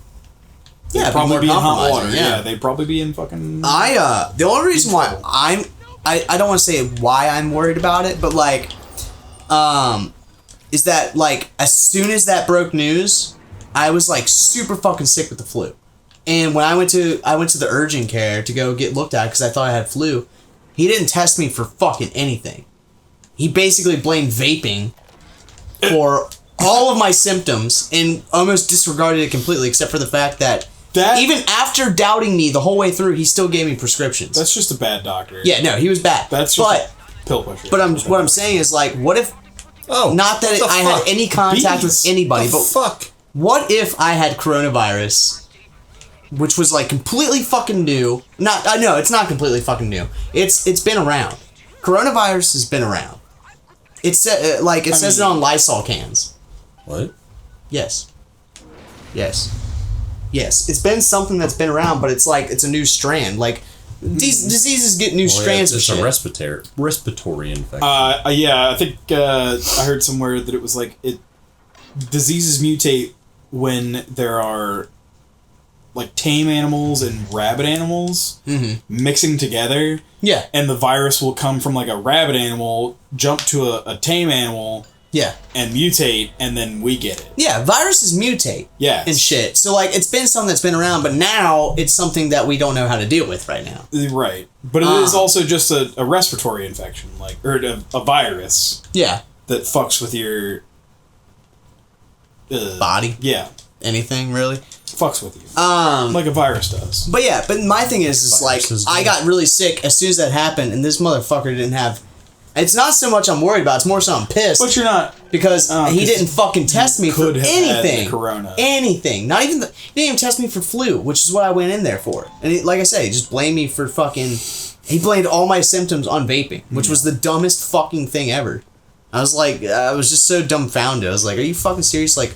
C: they'd
A: probably
C: probably be in hot water.
A: Yeah,
C: they'd probably be in fucking...
A: the only reason why I don't want to say why I'm worried about it, but is that as soon as that broke news, I was super fucking sick with the flu. And when I went to the urgent care to go get looked at because I thought I had flu, he didn't test me for fucking anything. He basically blamed vaping for all of my symptoms and almost disregarded it completely, except for the fact that even after doubting me the whole way through, he still gave me prescriptions.
C: That's just a bad doctor.
A: Yeah, no, he was bad.
C: That's just a pill pusher.
A: But what I'm saying is what if... not that I had any contact with anybody, but what if I had coronavirus, which was completely fucking new? No, it's not completely fucking new. It's been around. Coronavirus has been around. It says it on Lysol cans.
B: What?
A: Yes. Yes, it's been something that's been around, but it's like it's a new strand. Like these diseases get new strands.
B: It's
A: of
B: a
A: shit.
B: respiratory infection.
C: Yeah, I think I heard somewhere that it was like diseases mutate when there are like tame animals and rabid animals mixing together.
A: Yeah.
C: And the virus will come from like a rabid animal, jump to a tame animal.
A: Yeah.
C: And mutate, and then we get it.
A: Yeah, viruses mutate.
C: Yeah.
A: And shit. So, like, it's been something that's been around, but now it's something that we don't know how to deal with right now.
C: Right. But it is also just a respiratory infection, like, or a virus.
A: Yeah.
C: That fucks with your...
A: body?
C: Yeah.
A: Anything, really?
C: Fucks with you. Like a virus does.
A: But yeah, but my thing is like, I got really sick as soon as that happened, and this motherfucker didn't have... It's not so much I'm worried about, it's more so I'm pissed.
C: But you're not...
A: Because he didn't fucking test me for anything.
C: Had corona.
A: Anything. Not even... He didn't even test me for flu, which is what I went in there for. And like I said, he just blamed me for fucking... He blamed all my symptoms on vaping, which was the dumbest fucking thing ever. I was like... I was just so dumbfounded. I was like, are you fucking serious? Like,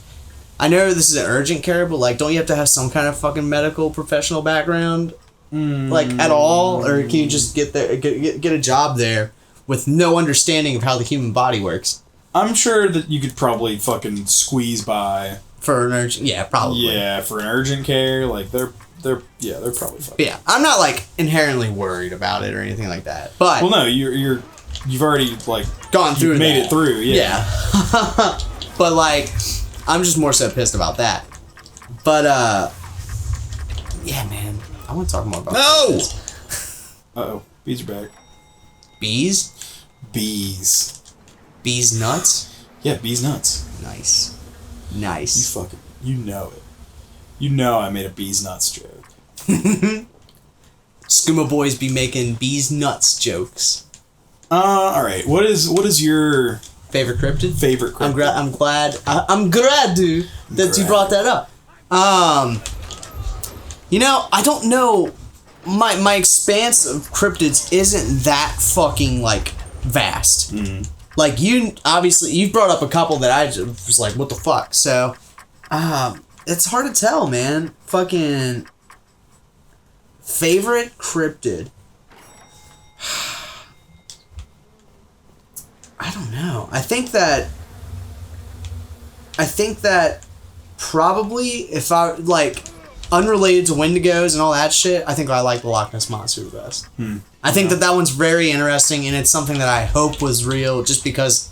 A: I know this is an urgent care, but like, don't you have to have some kind of fucking medical professional background? Like, at all? Or can you just get there, get a job there with no understanding of how the human body works?
C: I'm sure that you could probably fucking squeeze by
A: for an urgent. Yeah, probably.
C: Yeah, for an urgent care, like they're probably fucking.
A: Yeah, I'm not like inherently worried about it or anything like that. But
C: well, no, you've already like
A: gone through,
C: made it through. Yeah.
A: But like, I'm just more so pissed about that. But yeah, man, I want to talk more about.
B: No.
C: Uh-oh, bees are back.
A: Bees. Bees nuts?
C: Yeah, bees nuts.
A: Nice.
C: You know it. You know I made a bees nuts joke.
A: SkoomaBoyz be making bees nuts jokes.
C: Alright. What is your
A: favorite cryptid?
C: I'm
A: glad dude, that you brought that up. You know, I don't know. My expanse of cryptids isn't that fucking like vast. Like you've brought up a couple that I just was like, what the fuck? So, it's hard to tell, man. Fucking favorite cryptid. I don't know. I think that probably if I like unrelated to Wendigos and all that shit, I think I like the Loch Ness Monster the best. I think that one's very interesting, and it's something that I hope was real, just because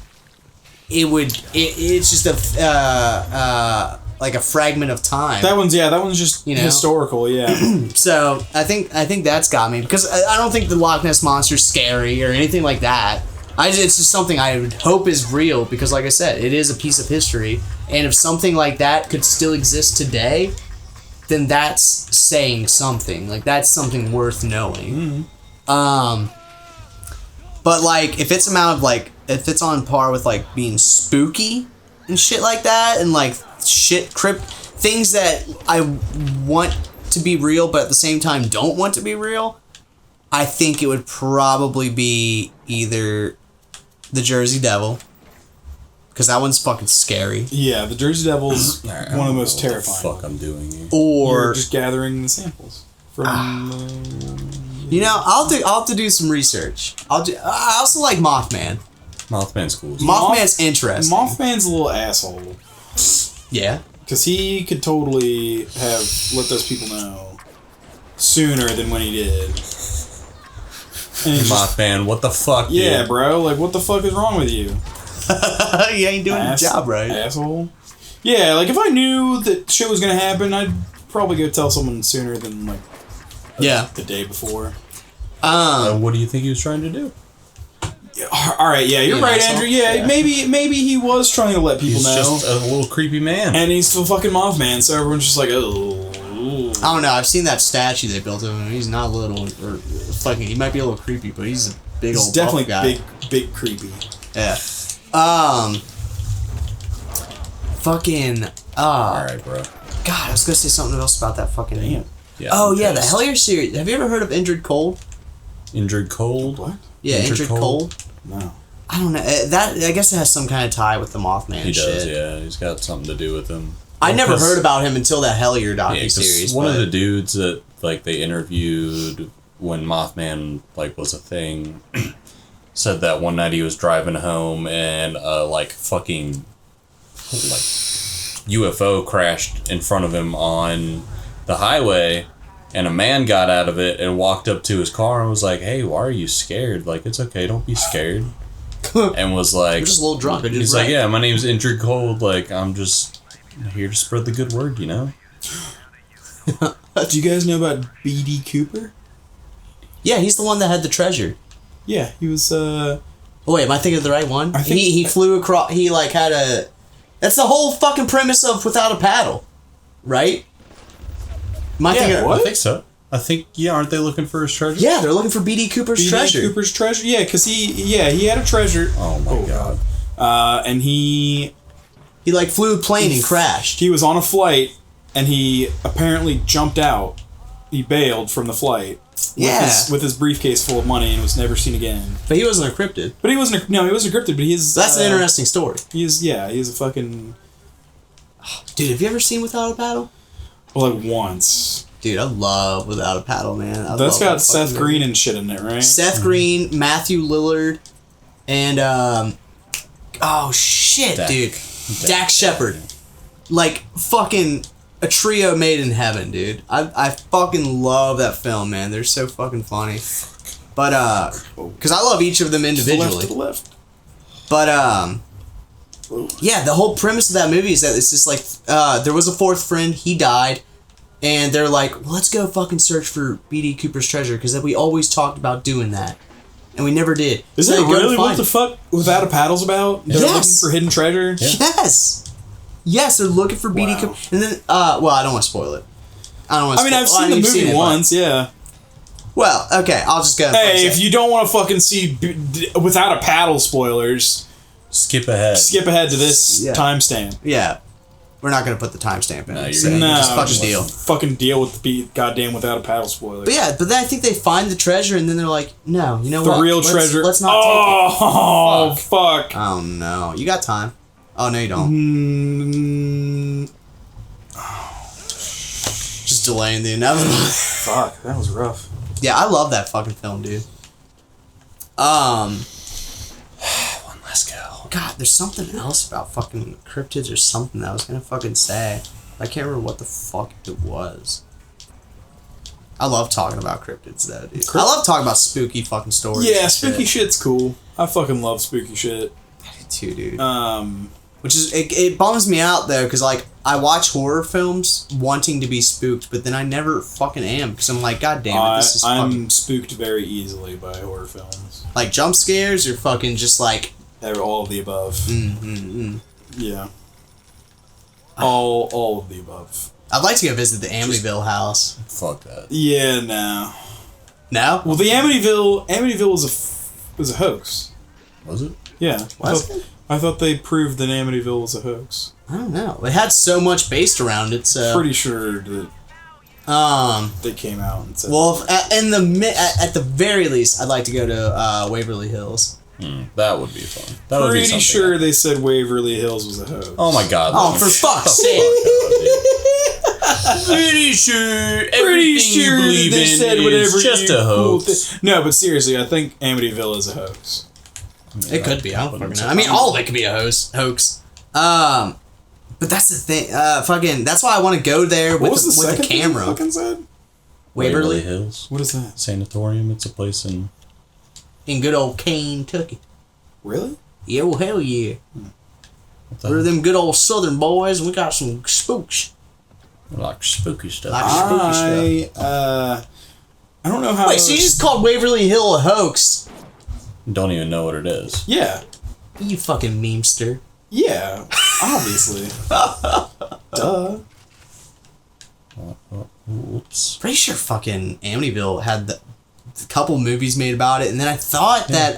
A: it's just a like a fragment of time.
C: That one's just historical, yeah.
A: So I think that's got me, because I don't think the Loch Ness Monster's scary or anything like that. It's just something I would hope is real, because like I said, it is a piece of history, and if something like that could still exist today, then that's saying something. Like, that's something worth knowing. But like, if it's if it's on par with like being spooky and shit like that, and like things that I want to be real but at the same time don't want to be real, I think it would probably be either the Jersey Devil, because that one's fucking scary.
C: Yeah, the Jersey Devil's one of the most terrifying.
B: What the fuck I'm doing here.
A: Or
C: you're just gathering the samples from.
A: You know, I'll have to do some research. I also like Mothman.
B: Mothman's cool.
A: Mothman's interesting.
C: Mothman's a little asshole.
A: Yeah.
C: Because he could totally have let those people know sooner than when he did.
B: Mothman, what the fuck?
C: Yeah,
B: dude?
C: bro. Like, what the fuck is wrong with you?
A: You ain't doing your job right.
C: Asshole. Yeah, like, if I knew that shit was gonna happen, I'd probably go tell someone sooner than, like, the day before.
B: What do you think he was trying to do?
C: Alright, yeah, you're right, Andrew. Yeah, maybe he was trying to let people know.
B: He's just a little creepy man.
C: And he's still fucking Mothman, so everyone's just like, oh.
A: I don't know, I've seen that statue they built of him. He's not little, or fucking, he might be a little creepy, but he's a big old
C: definitely
A: guy.
C: big creepy.
A: Yeah. Fucking,
B: Alright, bro.
A: God, I was gonna say something else about that fucking...
C: Damn.
B: Yeah,
A: the Hellier series. Have you ever heard of Injured Cold?
B: Injured Cold?
C: What?
A: Yeah, Injured Cold.
C: No.
A: I don't know. That, I guess it has some kind of tie with the Mothman
B: He
A: shit.
B: does, yeah. He's got something to do with him.
A: I never heard about him until that Hellier docuseries.
B: One of the dudes that like they interviewed when Mothman like was a thing said that one night he was driving home and like fucking like UFO crashed in front of him on the highway, and a man got out of it and walked up to his car and was like, "Hey, why are you scared? Like, it's okay, don't be scared." And was like,
A: "We're just a little drunk."
B: He's like, "Yeah, my name's Indrid Cold. Like, I'm just here to spread the good word, you know."
C: Do you guys know about B.D. Cooper?
A: Yeah, he's the one that had the treasure.
C: Yeah, he was.
A: Oh, wait, am I thinking of the right one?
C: I think
A: he flew across. He like had a. That's the whole fucking premise of Without a Paddle, right? Am I thinking?
B: I think so. I think aren't they looking for his treasure?
A: Yeah, they're looking for B.D. Cooper's treasure.
C: B.D. Cooper's treasure. Yeah, because he had a treasure.
B: Oh my god.
C: And he
A: like flew a plane and crashed.
C: He was on a flight, and he apparently jumped out. He bailed from the flight. With his briefcase full of money and was never seen again.
A: But he wasn't a cryptid.
C: But he wasn't a cryptid, but he's...
A: That's an interesting story.
C: He's a fucking...
A: Dude, have you ever seen Without a Paddle?
C: Well, like once.
A: Dude, I love Without a Paddle, man.
C: That's got Seth Green and shit in it, right?
A: Seth Green, Matthew Lillard, and oh shit, dude, Dak Shepard. Like fucking a trio made in heaven, dude. I fucking love that film, man. They're so fucking funny. But because I love each of them individually.
C: To the left.
A: But yeah, the whole premise of that movie is that it's just like there was a fourth friend, he died, and they're like, well, let's go fucking search for B.D. Cooper's treasure because we always talked about doing that, and we never did.
C: Is that really what the fuck Without a Paddle's about? They're looking for hidden treasure?
A: Yeah. Yes, they're looking for B.D. Cooper, and then well, I don't want to spoil it. I mean,
C: I've seen the movie once, yeah.
A: Well, okay, I'll just go.
C: Hey, if you don't want to fucking see Without a Paddle spoilers,
B: skip ahead
C: to this timestamp.
A: Yeah, we're not gonna put the timestamp in.
C: Just fucking deal with the goddamn Without a Paddle spoilers.
A: But then I think they find the treasure and then they're like, no, you know
C: what?
A: The
C: real treasure.
A: Let's not take it.
C: Oh fuck!
A: Oh no, you got time. Oh no, you don't. Just delaying the inevitable.
C: Fuck, that was rough.
A: Yeah, I love that fucking film, dude.
B: One last go.
A: God, there's something else about fucking cryptids or something that I was gonna fucking say. I can't remember what the fuck it was. I love talking about cryptids though, dude. I love talking about spooky fucking stories.
C: Yeah, spooky shit's cool. I fucking love spooky shit.
A: I do too, dude. Which is it bums me out though, because like I watch horror films wanting to be spooked, but then I never fucking am because I'm like, God damn it, this is
C: I'm spooked very easily by horror films.
A: Like jump scares or fucking just like
C: all of the above. Yeah. All of the above.
A: I'd like to go visit the Amityville house.
B: Fuck that.
C: Yeah, no.
A: No?
C: Well, the Amityville was a hoax.
B: Was it?
C: Yeah. I thought they proved that Amityville was a hoax.
A: I don't know. It had so much based around it, so...
C: Pretty sure that they came out and said...
A: Well, at the very least, I'd like to go to Waverly Hills.
B: That would be fun.
C: Pretty sure they said Waverly Hills was a hoax.
B: Oh my god.
A: Oh, for fuck's sake.
B: Pretty sure everything you believe
C: they
B: in
C: said
B: is just a hoax.
C: No, but seriously, I think Amityville is a hoax.
A: It could be. I don't fucking know. I mean, all of it could be a hoax. But that's the thing. Fucking. That's why I want to go there with the camera.
C: What was the second thing you fucking said?
A: Waverly
B: Hills.
C: What is that?
B: Sanatorium. It's a place in
A: good old Kentucky.
C: Really?
A: Yeah. Well, hell yeah. We're them good old Southern boys, and we got some spooks.
B: Like spooky stuff.
C: I don't know how.
A: Wait, so you just called Waverly Hill a hoax?
B: Don't even know what it is.
C: Yeah.
A: You fucking memester.
C: Yeah, obviously. Duh.
B: Oops.
A: Pretty sure fucking Amityville had a couple movies made about it, and then I thought that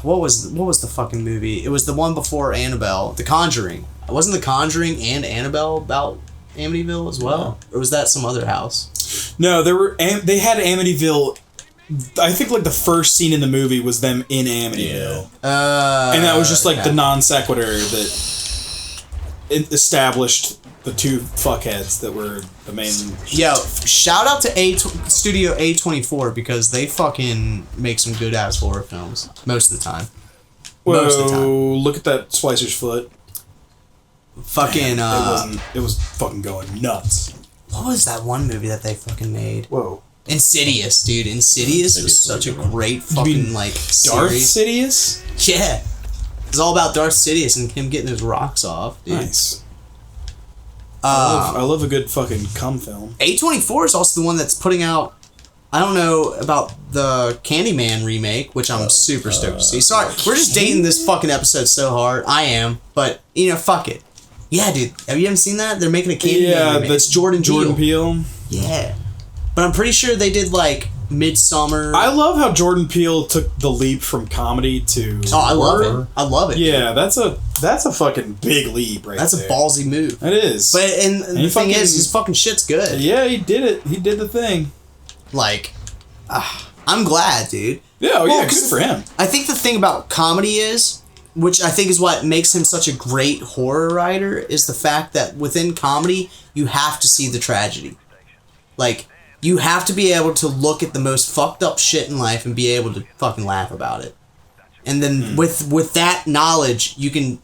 A: what was the fucking movie? It was the one before Annabelle, The Conjuring. Wasn't The Conjuring and Annabelle about Amityville as well, or was that some other house?
C: No, they had Amityville I think like the first scene in the movie was them in Amityville. And that was just like the non sequitur that established the two fuckheads that were the main.
A: Yo, shout out to Studio A24 because they fucking make some good ass horror films most of the time.
C: Whoa,
A: most of the time.
C: Look at that Splicer's foot.
A: Fucking
C: Man, it was fucking going nuts.
A: What was that one movie that they fucking made?
C: Whoa.
A: Insidious, dude. Insidious was such a great fucking like
C: Darth
A: series.
C: Sidious?
A: Yeah. It's all about Darth Sidious and him getting his rocks off, dude.
C: Nice. I love a good fucking cum film.
A: A24 is also the one that's putting out, I don't know about the Candyman remake, which I'm super stoked to see. Sorry, we're just dating this fucking episode so hard. I am, but, you know, fuck it. Yeah, dude. Have you ever seen that? They're making a Candyman remake. It's Jordan Peele. Yeah. But I'm pretty sure they did, like, Midsummer.
C: I love how Jordan Peele took the leap from comedy to
A: I love it. I love it.
C: Yeah, that's a fucking big leap right
A: That's
C: there.
A: a ballsy move.
C: It is.
A: But and the thing is, his fucking shit's good.
C: Yeah, he did it. He did the thing.
A: Like, I'm glad, dude.
C: Yeah, yeah, good for him.
A: I think the thing about comedy is, which I think is what makes him such a great horror writer, is the fact that within comedy, you have to see the tragedy. Like, you have to be able to look at the most fucked up shit in life and be able to fucking laugh about it. And then with that knowledge, you can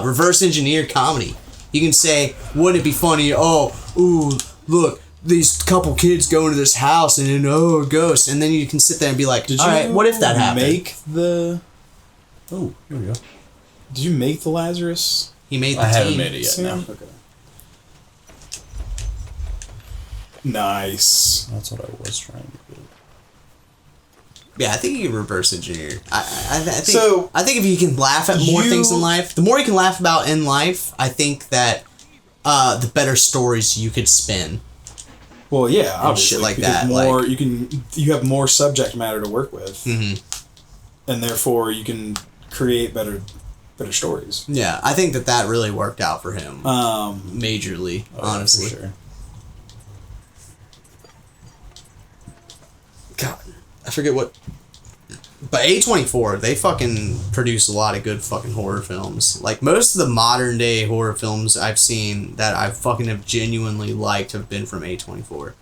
A: reverse engineer comedy. You can say, wouldn't it be funny? Look, these couple kids go into this house and then a ghost, and then you can sit there and be like, all right, what if that happened?
B: Oh, here we go.
C: Did you make the Lazarus?
A: He made the
B: I haven't made it yet. No.
C: Okay. Nice.
B: That's what I was trying to do.
A: Yeah, I think you can reverse engineer. I think if you can laugh at more things in life, the more you can laugh about in life, I think that the better stories you could spin.
C: Well, yeah, obviously,
A: shit like
C: because
A: that.
C: More you have more subject matter to work with,
A: Mm-hmm.
C: and therefore you can create better stories.
A: Yeah, I think that really worked out for him. Majorly, honestly.
B: For sure.
A: God, I forget what. But A24, they fucking produce a lot of good fucking horror films. Like, most of the modern day horror films I've seen that I fucking have genuinely liked have been from A24.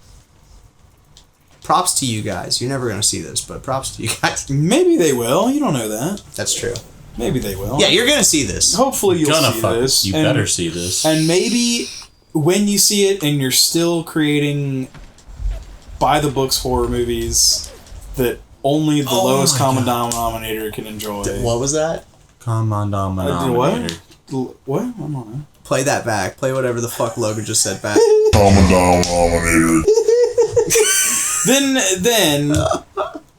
A: Props to you guys. You're never going to see this, but props to you guys.
C: Maybe they will. You don't know that.
A: That's true.
C: Maybe they will.
A: Yeah, you're going to see this.
C: Hopefully you'll see this.
B: You better see this.
C: And maybe when you see it and you're still creating by the books horror movies that only the lowest common denominator can enjoy.
A: What was that?
B: Common denominator.
C: What? I'm on it.
A: Play that back. Play whatever the fuck Logan just said back.
D: Common denominator.
C: Then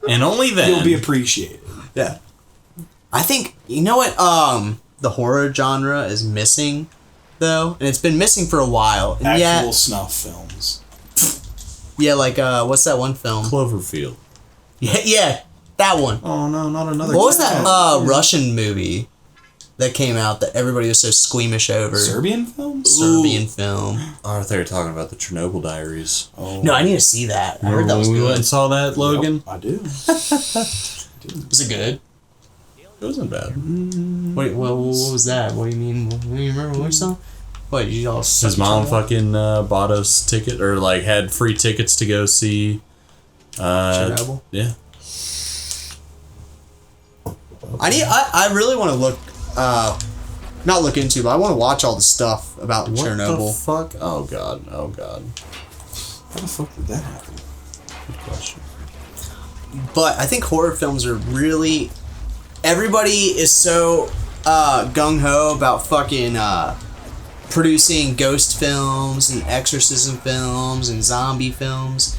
B: And only then
C: you'll be appreciated.
A: Yeah. I think, you know what the horror genre is missing, though? And it's been missing for a while. And
C: Actual snuff films.
A: Yeah, like, what's that one film?
B: Cloverfield.
A: Yeah, that one.
B: Oh no, not another.
A: What was that Russian movie that came out that everybody was so squeamish over?
C: Serbian film?
A: Serbian film.
B: Oh, I they're talking about the Chernobyl Diaries.
C: Oh.
A: No, I need to see that. I heard that was
B: we went
A: good.
B: and saw that, Logan.
C: Yep, I do.
A: Was it good?
B: It wasn't bad.
A: Wait, what was that? What do you mean? Do you remember what you saw? What, did you all
B: His mom fucking bought us ticket, or like had free tickets to go see
A: Chernobyl?
B: Yeah.
A: I really want to look, not look into, but I want to watch all the stuff about Chernobyl.
B: What the fuck? Oh god.
C: How the fuck did that happen?
B: Good question.
A: But I think horror films are really... Everybody is so gung-ho about fucking producing ghost films and exorcism films and zombie films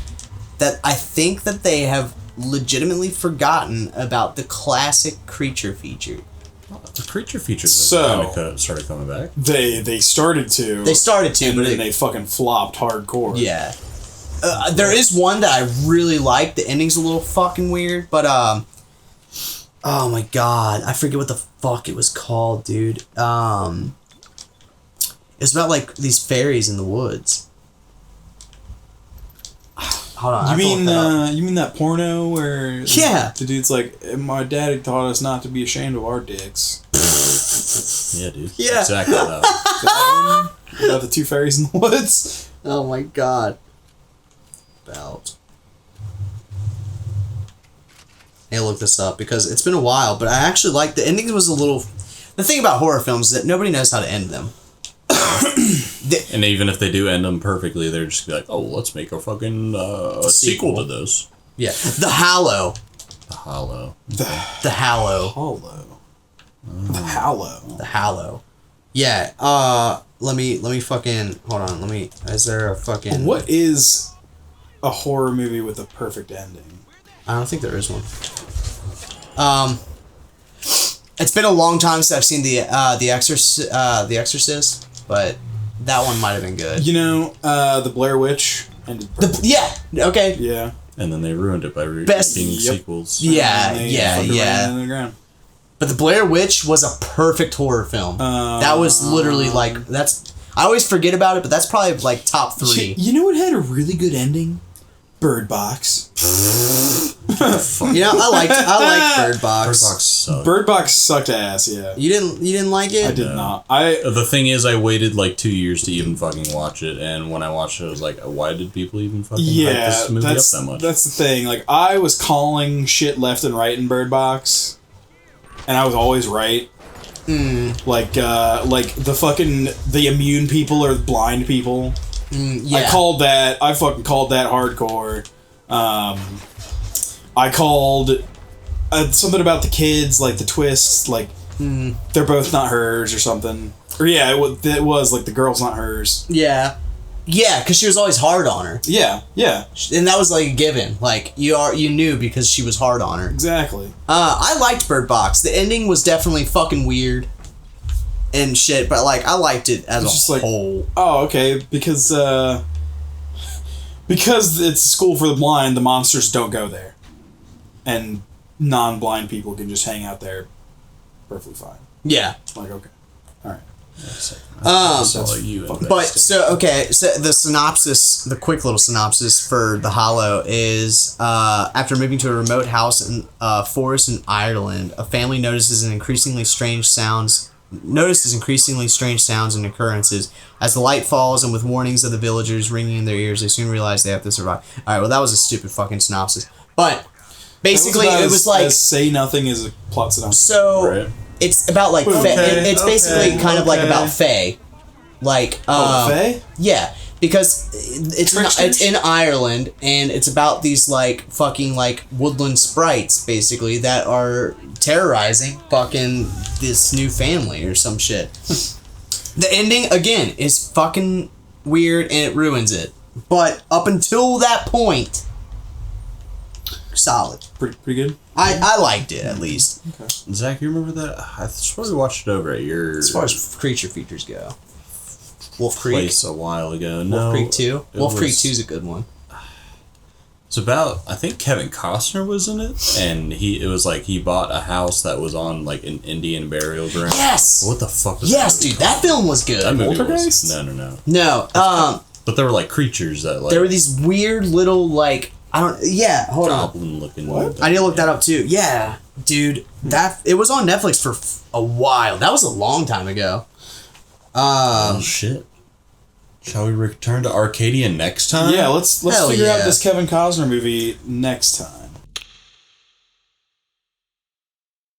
A: that I think that they have legitimately forgotten about the classic creature feature.
B: The creature features started coming back.
C: They started to.
A: They started to,
C: and
A: but
C: then they fucking flopped hardcore.
A: Yeah. There is one that I really like. The ending's a little fucking weird, but oh my god, I forget what the fuck it was called, dude. It's about like these fairies in the woods. Hold on. I
C: You
A: have to look
C: mean
A: that up.
C: you mean that porno where
A: Yeah.
C: the dude's like, my daddy taught us not to be ashamed of our dicks.
B: Yeah, dude.
A: Yeah.
B: Exactly that.
C: That one? About the two fairies in the woods.
A: Oh my god. About. Hey, look this up because it's been a while, but I actually like the ending. Was a little. The thing about horror films is that nobody knows how to end them.
B: And even if they do end them perfectly, they're just like, oh, let's make a fucking sequel to this.
A: Yeah, The Hallow.
B: The Hollow.
A: The Hallow.
C: Hollow. The Hallow.
A: The Hallow. Yeah. Let me fucking hold on. Is there a fucking?
C: What is a horror movie with a perfect ending?
A: I don't think there is one. It's been a long time since I've seen the Exorcist, but that one might have been good.
C: You know, the Blair Witch ended perfect.
A: Yeah. Okay.
C: Yeah.
B: And then they ruined it by
A: Best-
B: making
C: Yep.
B: sequels.
A: Yeah.
C: And they
A: Yeah.
C: fucking ran
A: Yeah.
C: into the ground.
A: But the Blair Witch was a perfect horror film. That was literally like that's. I always forget about it, but that's probably like top 3.
C: You know what had a really good ending? Bird Box.
A: You know, I liked Bird Box.
B: Bird Box sucked.
C: Bird Box sucked ass. Yeah.
A: You didn't like it?
C: I did
B: No.
C: not.
B: The thing is, I waited like 2 years to even fucking watch it, and when I watched it, I was like, why did people even fucking hype
C: Yeah,
B: this movie up
C: that's
B: that much?
C: that's the thing. Like, I was calling shit left and right in Bird Box, and I was always right. Like the immune people or the blind people.
A: Yeah.
C: I fucking called that hardcore. I called something about the kids, like the twists, like they're both not hers or something. Or yeah, it was like the girl's not hers.
A: Yeah. Yeah, because she was always hard on her.
C: Yeah, yeah,
A: And that was like a given. Like you knew because she was hard on her.
C: exactly.
A: I liked Bird Box. The ending was definitely fucking weird and shit, but like I liked it as
C: It's just
A: a
C: like-
A: whole.
C: Oh, okay, because it's a school for the blind, the monsters don't go there. And non-blind people can just hang out there perfectly fine.
A: Yeah.
C: Like, okay. Alright.
B: So you
A: But so the quick little synopsis for The Hollow is after moving to a remote house in a forest in Ireland, a family notices increasingly strange sounds and occurrences. As the light falls and with warnings of the villagers ringing in their ears, they soon realize they have to survive. All right, well that was a stupid fucking synopsis, but basically it was like
C: say nothing is a plot synopsis.
A: so.
B: Right.
A: It's about like
C: Okay,
A: it's basically kind of like
C: okay.
A: about Fae, like
C: Fae?
A: yeah, because it's in Ireland and it's about these like fucking like woodland sprites basically that are terrorizing fucking this new family or some shit. The ending again is fucking weird and it ruins it, but up until that point, solid.
C: Pretty good.
A: I liked it at least.
B: Zach, you remember that? I swear we watched it over at your
A: As far as creature features go. Wolf Creek.
B: place a while ago.
A: Wolf
B: No,
A: Creek 2?
B: it
A: Wolf Creek
B: was-
A: 2 is a good one.
B: It's about, I think Kevin Costner was in it, and it was like he bought a house that was on like an Indian burial ground.
A: Yes!
B: What the fuck was
A: Yes,
B: that movie
A: dude, that film was good.
B: That movie was,
C: Poltergeist?
B: no.
A: No,
B: But there were like creatures that like
A: there were these weird little, like, hold on.
B: goblin looking.
C: What?
A: I need to look that up too. Yeah, dude, it was on Netflix for a while. That was a long time ago.
B: Oh shit! Shall we return to Arcadia next time?
C: Yeah, let's
A: Hell
C: figure out
A: yeah.
C: this Kevin Costner movie next time.